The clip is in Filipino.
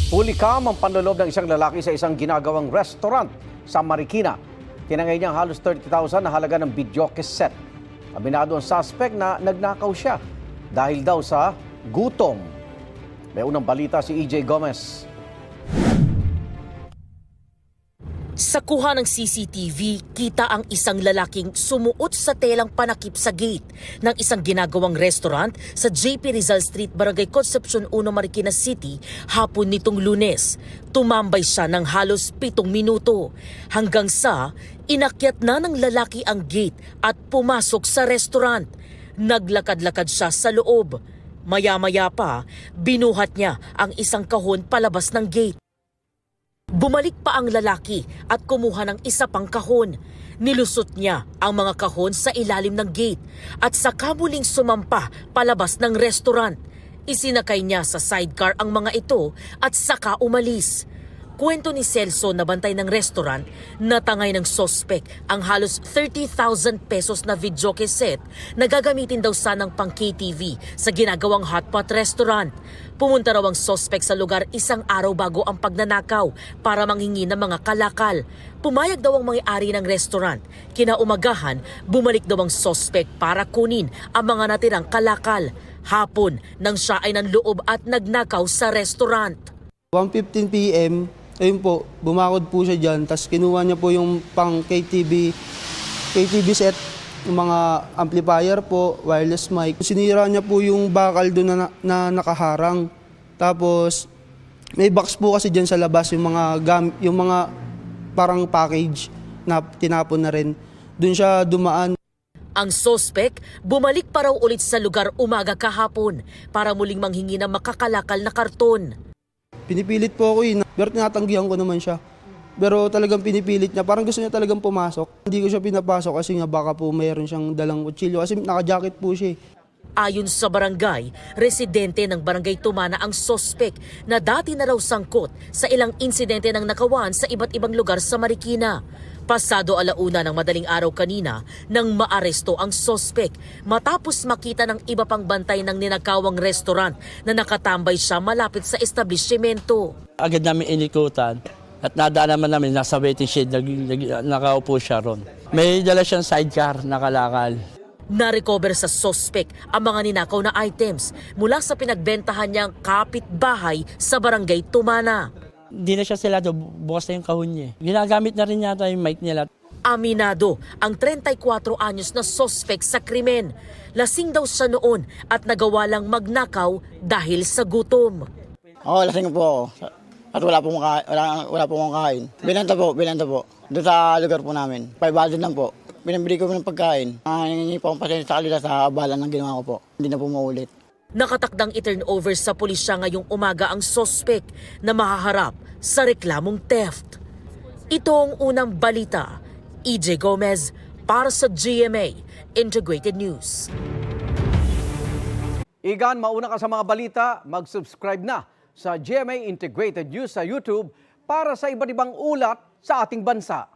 Pulikam ang panloob ng isang lalaki sa isang ginagawang restaurant sa Marikina. Tinangay niya halos 30,000 na halaga ng videoke set. Aminado ang suspect na nagnakaw siya dahil daw sa gutom. May unang balita si EJ Gomez. Sa kuha ng CCTV, kita ang isang lalaking sumuot sa telang panakip sa gate ng isang ginagawang restaurant sa JP Rizal Street, Barangay Concepcion 1, Marikina City hapon nitong Lunes. Tumambay siya ng halos 7 minuto hanggang sa inakyat na ng lalaki ang gate at pumasok sa restaurant. Naglakad-lakad siya sa loob. Maya-maya pa, binuhat niya ang isang kahon palabas ng gate. Bumalik pa ang lalaki at kumuha ng isa pang kahon. Nilusot niya ang mga kahon sa ilalim ng gate at saka muling sumampa palabas ng restaurant. Isinakay niya sa sidecar ang mga ito at saka umalis. Kwento ni Celso na bantay ng restaurant, natangay ng sospek ang halos 30,000 pesos na videoke set na gagamitin daw sanang pang KTV sa ginagawang hotpot restaurant. Pumunta raw ang sospek sa lugar isang araw bago ang pagnanakaw para manghingi ng mga kalakal. Pumayag daw ang may-ari ng restaurant. Kinaumagahan, bumalik daw ang sospek para kunin ang mga natirang kalakal. Hapon nang siya ay nanloob at nagnakaw sa restaurant. 1:15 PM, ayun po, bumakod po siya dyan, tapos kinuha niya po yung pang KTV set, yung mga amplifier po, wireless mic. Sinira niya po yung bakal doon na nakaharang. Tapos, may box po kasi dyan sa labas, yung mga parang package na tinapon na rin. Doon siya dumaan. Ang sospek, bumalik pa raw ulit sa lugar umaga kahapon para muling manghingi ng makakalakal na karton. Pinipilit po ako pero tinatanggihan ko naman siya. Pero talagang pinipilit niya, parang gusto niya talagang pumasok. Hindi ko siya pinapasok kasi nga baka po mayroon siyang dalang kutsilyo kasi naka-jacket po siya. Ayon sa barangay, residente ng Barangay Tumana ang sospek na dati na raw sangkot sa ilang insidente ng nakawan sa iba't ibang lugar sa Marikina. Pasado 1:00 ng madaling araw kanina nang maaresto ang sospek matapos makita ng iba pang bantay ng ninakawang restaurant na nakatambay siya malapit sa establishmento. Agad namin inikutan at nadaan naman namin nasa waiting shed, nakaupo siya ron. May dala siyang sidecar na kalakal. Narecover sa sospek ang mga ninakaw na items mula sa pinagbentahan niyang kapitbahay sa Barangay Tumana. Hindi na siya selado, bukas na yung kahon niya. Ginagamit na rin yata yung mic nila. Aminado ang 34 anyos na sospek sa krimen. Lasing daw siya noon at nagawa lang magnakaw dahil sa gutom. Lasing po ako. At wala po akong kain. Binanta po. Doon sa lugar po namin. 500 lang po. Binibili ko ng pagkain. Nangingi po akong pasensya sa kanila sa abala ng ginawa ko po. Hindi na po maulit. Nakatakdang i-turn over sa pulisya ngayong umaga ang sospek na mahaharap sa reklamong theft. Ito ang unang balita. EJ Gomez para sa GMA Integrated News. Igan, mauna ka sa mga balita, mag-subscribe na sa GMA Integrated News sa YouTube para sa iba't ibang ulat sa ating bansa.